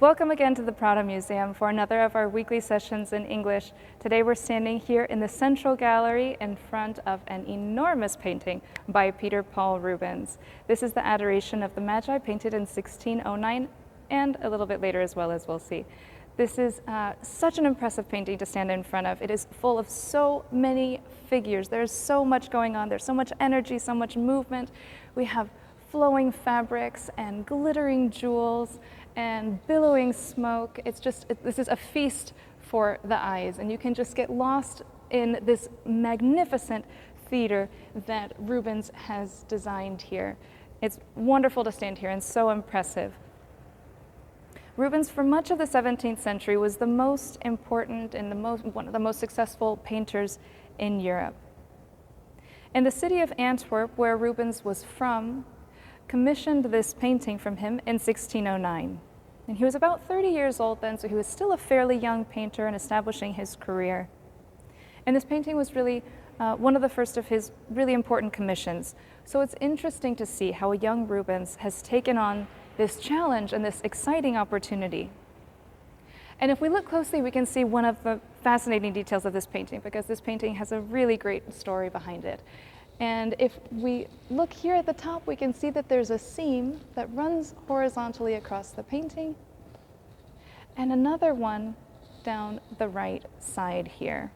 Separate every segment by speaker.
Speaker 1: Welcome again to the Prado Museum for another of our weekly sessions in English. Today we're standing here in the Central Gallery in front of an enormous painting by Peter Paul Rubens. This is the Adoration of the Magi, painted in 1609 and a little bit later as well, as we'll see. This is such an impressive painting to stand in front of. It is full of so many figures. There's so much going on. There's so much energy, so much movement. We have flowing fabrics and glittering jewels and billowing smoke. This is a feast for the eyes, and you can just get lost in this magnificent theater that Rubens has designed here. It's wonderful to stand here and so impressive. Rubens, for much of the 17th century, was the most important and one of the most successful painters in Europe. And the city of Antwerp, where Rubens was from, commissioned this painting from him in 1609. And he was about 30 years old then, so he was still a fairly young painter and establishing his career. And this painting was really one of the first of his really important commissions. So it's interesting to see how a young Rubens has taken on this challenge and this exciting opportunity. And if we look closely, we can see one of the fascinating details of this painting, because this painting has a really great story behind it. And if we look here at the top, we can see that there's a seam that runs horizontally across the painting, and another one down the right side here.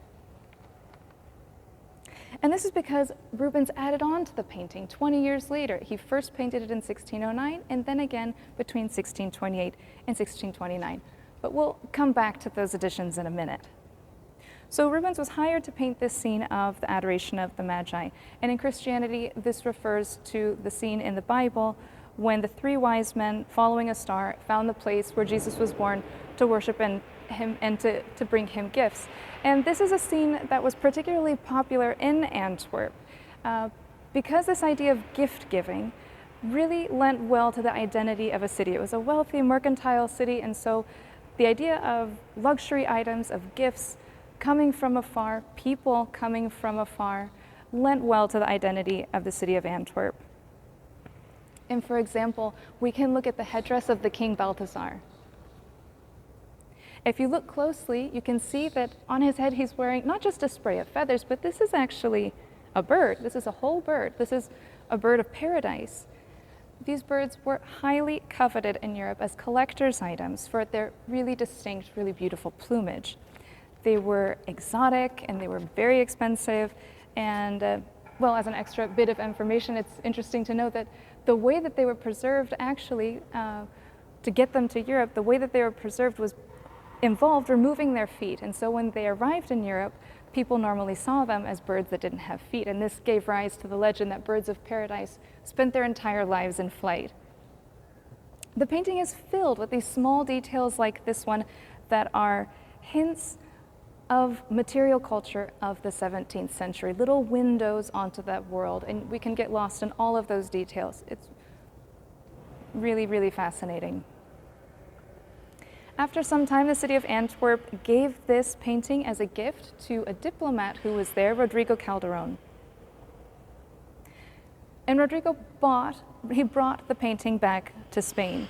Speaker 1: And this is because Rubens added on to the painting 20 years later. He first painted it in 1609, and then again between 1628 and 1629. But we'll come back to those additions in a minute. So Rubens was hired to paint this scene of the Adoration of the Magi. And in Christianity, this refers to the scene in the Bible when the three wise men, following a star, found the place where Jesus was born to worship him and to bring him gifts. And this is a scene that was particularly popular in Antwerp because this idea of gift giving really lent well to the identity of a city. It was a wealthy mercantile city, and so the idea of luxury items, of gifts, coming from afar, people coming from afar, lent well to the identity of the city of Antwerp. And for example, we can look at the headdress of the King Balthasar. If you look closely, you can see that on his head he's wearing not just a spray of feathers, but this is actually a bird. This is a whole bird. This is a bird of paradise. These birds were highly coveted in Europe as collector's items for their really distinct, really beautiful plumage. They were exotic and they were very expensive, and well, as an extra bit of information, it's interesting to know that the way that they were preserved actually, to get them to Europe, the way that they were preserved involved removing their feet. And so when they arrived in Europe, people normally saw them as birds that didn't have feet, and this gave rise to the legend that birds of paradise spent their entire lives in flight. The painting is filled with these small details like this one that are hints of material culture of the 17th century, little windows onto that world, and we can get lost in all of those details. It's really, really fascinating. After some time, the city of Antwerp gave this painting as a gift to a diplomat who was there, Rodrigo Calderón. And Rodrigo brought the painting back to Spain.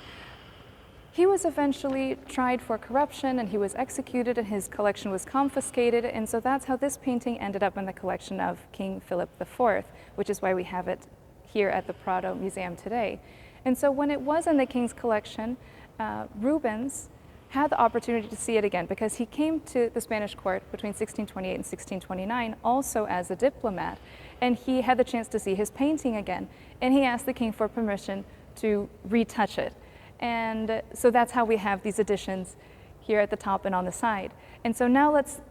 Speaker 1: He was eventually tried for corruption, and he was executed, and his collection was confiscated, and so that's how this painting ended up in the collection of King Philip IV, which is why we have it here at the Prado Museum today. And so when it was in the king's collection, Rubens had the opportunity to see it again, because he came to the Spanish court between 1628 and 1629 also as a diplomat, and he had the chance to see his painting again, and he asked the king for permission to retouch it. And so that's how we have these additions here at the top and on the side. And so now let's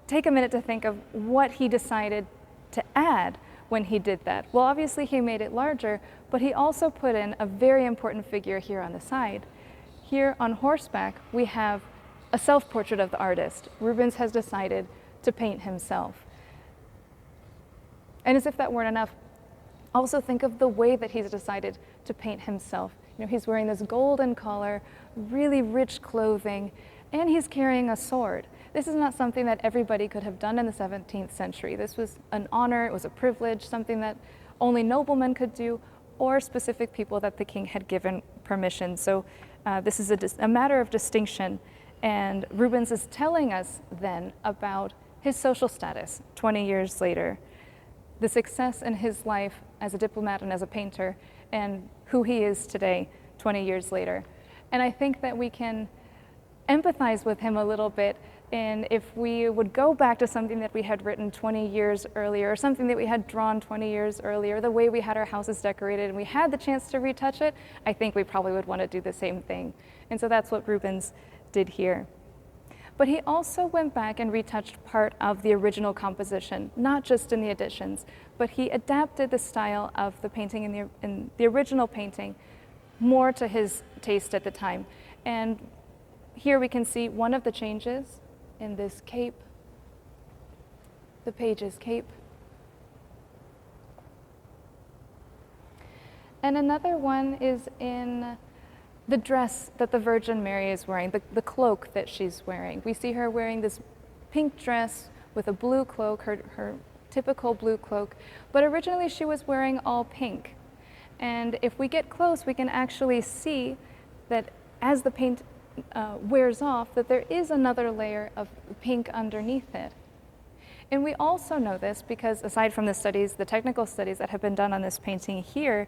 Speaker 1: take a minute to think of what he decided to add when he did that. Well, obviously he made it larger, but he also put in a very important figure here on the side. Here on horseback, we have a self-portrait of the artist. Rubens has decided to paint himself. And as if that weren't enough, also think of the way that he's decided to paint himself. You know, he's wearing this golden collar, really rich clothing, and he's carrying a sword. This is not something that everybody could have done in the 17th century. This was an honor, it was a privilege, something that only noblemen could do, or specific people that the king had given permission. So This is a matter of distinction, and Rubens is telling us then about his social status 20 years later, the success in his life as a diplomat and as a painter, and who he is today 20 years later. And I think that we can empathize with him a little bit, and if we would go back to something that we had written 20 years earlier, or something that we had drawn 20 years earlier, the way we had our houses decorated and we had the chance to retouch it, I think we probably would want to do the same thing. And so that's what Rubens did here. But he also went back and retouched part of the original composition, not just in the additions, but he adapted the style of the painting in the original painting more to his taste at the time. And here we can see one of the changes in this cape, the page's cape. And another one is in the dress that the Virgin Mary is wearing, the cloak that she's wearing. We see her wearing this pink dress with a blue cloak, her typical blue cloak, but originally she was wearing all pink. And if we get close, we can actually see that as the paint wears off, that there is another layer of pink underneath it. And we also know this because aside from the studies, the technical studies that have been done on this painting here,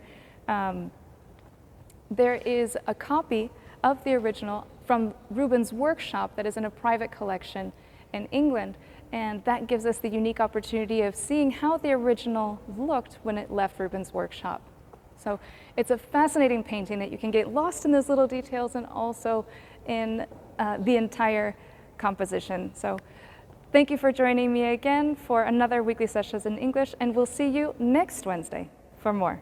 Speaker 1: there is a copy of the original from Rubens' workshop that is in a private collection in England. And that gives us the unique opportunity of seeing how the original looked when it left Rubens' workshop. So it's a fascinating painting that you can get lost in those little details and also in the entire composition. So thank you for joining me again for another weekly sessions in English, and we'll see you next Wednesday for more.